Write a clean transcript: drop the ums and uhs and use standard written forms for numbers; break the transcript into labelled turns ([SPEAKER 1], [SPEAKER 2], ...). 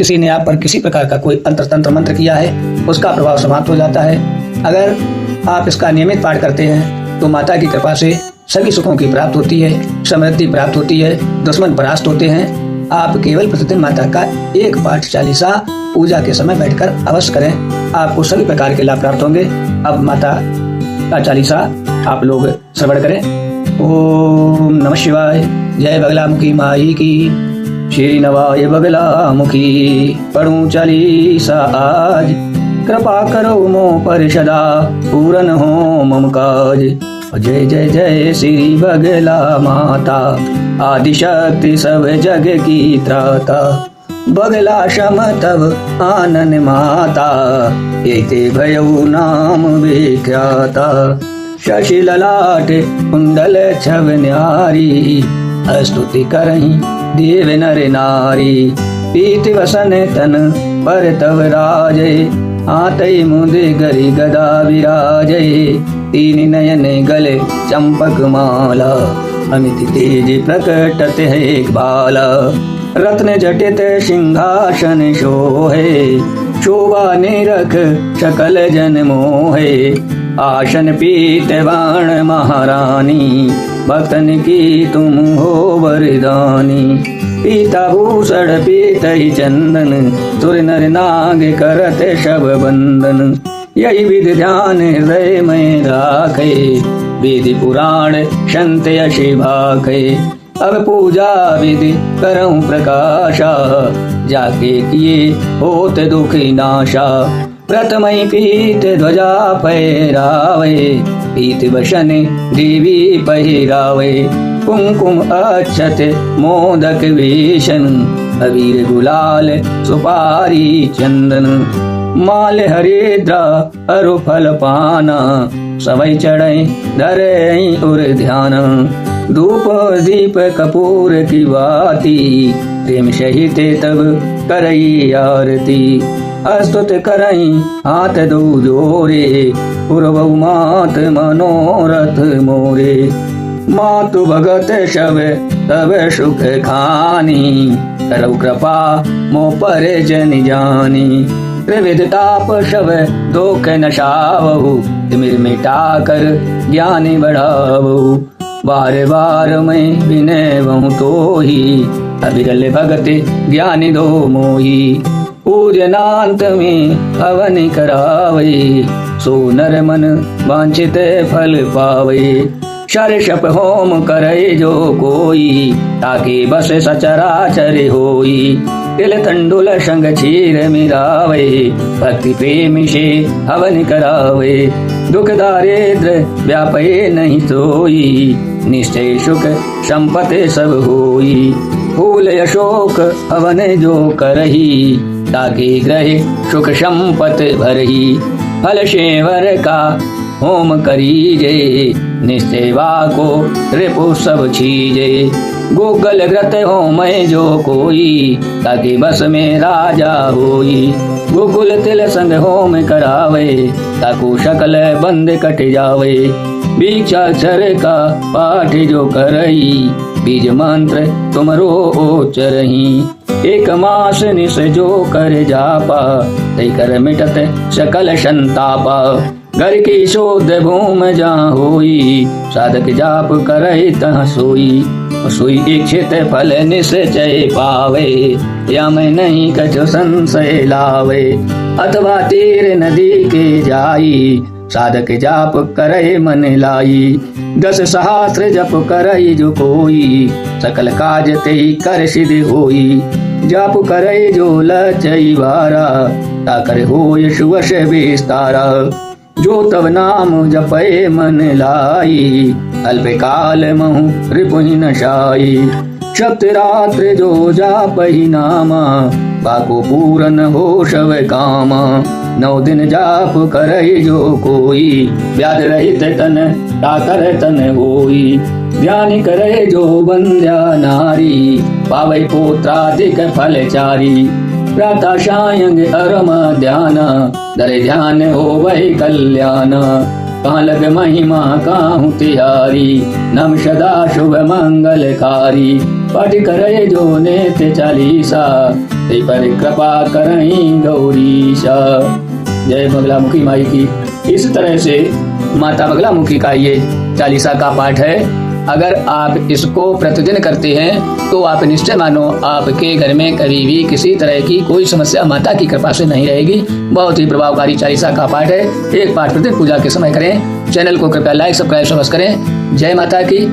[SPEAKER 1] किसी ने आप पर किसी प्रकार का कोई अंतर तंत्र मंत्र किया है उसका प्रभाव समाप्त हो जाता है। अगर आप इसका नियमित पाठ करते हैं तो माता की कृपा से सभी सुखों की प्राप्ति होती है, समृद्धि प्राप्त होती है, दुश्मन परास्त होते हैं। आप केवल प्रतिदिन माता का एक पाठ चालीसा पूजा के समय बैठकर अवश्य करें, आपको सभी प्रकार के लाभ प्राप्त होंगे। अब माता का चालीसा आप लोग श्रवण करें। ओम नमः शिवाय। जय बगलामुखी माई की, श्री नवाय बगलामुखी। पढ़ूं चालीसा आज, कृपा करो मो पर सदा, पूरन हो मम काज। जय जय जय श्री बगला माता, आदिशक्ति सब जग की त्राता। बगला शम तब आनन माता, एते भयउ नाम विख्याता। शशि ललाट कुंडल छव न्यारी, स्तुति करहीं देव नर नारी। पीत वसन तन पर तव राजे, आतई मुदे गरी गदा विराजे। तीन नयन गले चंपक माला, अमित तेज प्रकटत है एक बाला। रत्न जटित सिंहासन शोहे, शोभा निरख सकल जन मोहे। आसन पीत बाण महारानी, भक्तन की तुम हो वरदानी। पीता भूषण पीत ही चंदन, सुर नर नाग करत शब बंदन। यही विधि ध्यान हृदय में राखे, विधि पुराण संत यशि भाखे। अब पूजा विधि करऊं प्रकाशा, जाके किए होत दुख नाशा। प्रथमई पीत ध्वजा फहरावे, पीत वसन देवी पहिरावे। कुमकुम अक्षत मोदक वेशन, अबीर गुलाल सुपारी चंदन। माल हरिद्रा अरु फल पाना, सवै चढ़ई धरई उर ध्यान। धूप दीप कपूर की बाती, प्रेम सहित तब करई आरती। अस्तुत करई हाथ दो जोरे, पूर्व मात मनोरथ मोरे। मातु भगत शब तब सुख खानी, करौ कृपा मो पर जन जानी। त्रिविध ताप शब दोख नशावहु, तिमिर मिटा कर ज्ञान बढ़ावहु। बार बार मैं विनय बहु तो ही, अविरल भगत ज्ञान दो मोही। पूजनांत में हवन करावे, सो नर मन वांछित फल पावे। शरशप होम करे जो कोई, ताकि बस सचराचर होई। तिल तंडुल संग क्षीर मिलावे, भक्ति प्रेम से हवन करावे। दुख दारिद्र व्यापे नहीं सोई, निश्चय सुख संपत्ति सब होई। फूल अशोक हवन जो करही, ताकि ग्रहे सुख संपत्ति भरही। फल सेवर का होम करीजे, निश्चयवा को रिपु सब छीजे। गूगल ग्रत होम जो कोई, ताकि बस में राजा होई। गुगुल तिल संग होम करावे, ताकू शकल बंद कट जावे। बीजाक्षर का पाठ जो करई, बीज मंत्र तुमरो उच्चरही। एक मास निस जो कर जापा, तै कर मिटत सकल संतापा। घर की शोध भूम जहाँ होई, साधक जाप करई तहाँ सोई। सोई इच्छित फल निश्चय पावे, या मैं नहीं कछु संशय लावे। अथवा तीर नदी के जाई, साधक जाप करे मन लाई। 10 सहस्त्र जप करई जो कोई, सकल काज तेहि कर सिद्धि होई। जाप करे जो लचई बारा, ताकर होय सुवश विस्तारा। जो तब नाम जपे मन लाई, अल्प काल महु रिपुहि नशाई। सप्त रात्र जो जापहि नामा, बाको पूरन हो शव कामा। 9 दिन जाप करई जो कोई, व्याध रहित तन ताकर तन होई। ध्यान करे जो बंध्या नारी, पावै पुत्राधिक फल चारी। प्रातः सायं अरम ध्यान, दरे ध्यान हो वही कल्याण। कहाँ लग महिमा काहू तिहारी, नम सदा शुभ मंगलकारी। पठ करे जो नेत चालीसा, ते पर कृपा करहीं गौरीशा। जय बगलामुखी माई की। इस तरह से माता बगलामुखी का ये चालीसा का पाठ है। अगर आप इसको प्रतिदिन करते हैं तो आप निश्चय मानो आपके घर में कभी भी किसी तरह की कोई समस्या माता की कृपा से नहीं रहेगी। बहुत ही प्रभावकारी चालीसा का पाठ है। एक पाठ प्रतिदिन पूजा के समय करें। चैनल को कृपया लाइक सब्सक्राइब करें। जय माता की।